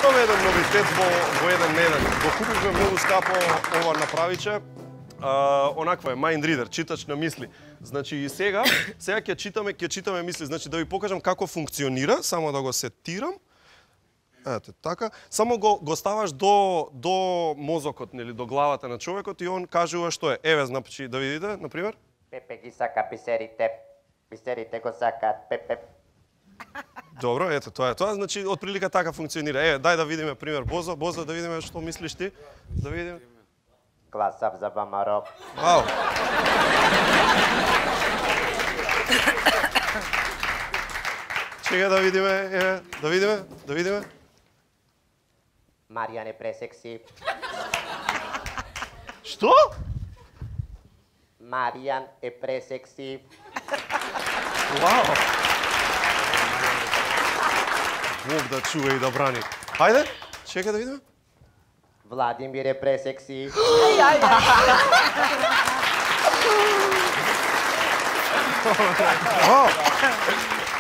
имаме еден новитет во еден на еден. Го купивме многу скапо ова направиче. Онаква е Mind Reader, читач на мисли. Значи и сега ќе читаме мисли. Значи да ви покажам како функционира, само да го сетирам. Ето така. Само го ставаш до мозокот, нели, до главата на човекот и он кажува што е. Еве, значи да видите, на пример. Пепе ги сака писерите. Писерите го сакаат Пепе. Добро, ето тоа е тоа. Значи отприлика така функционира. Еве, дај да видиме пример Бозо. Бозо, да видиме што мислиш ти. Да видиме. Гласав за ВМРО. Вау. Чека да видиме, еве, да видиме. Маријан е пресекси. Што? Маријан е пресекси. Вау. Бог да чува и да брани. Хајде, чека да видиме. Владимир е пресекси.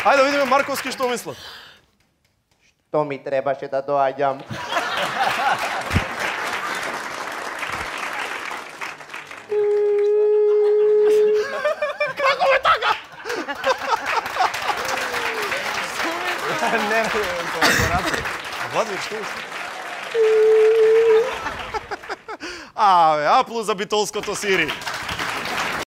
Хајде да видиме Марковски што мислат. Што ми требаше да доаѓам. Како ме така? Не, колаборација. Владимир, што мислиш? Абе, аплу за битолското Сири.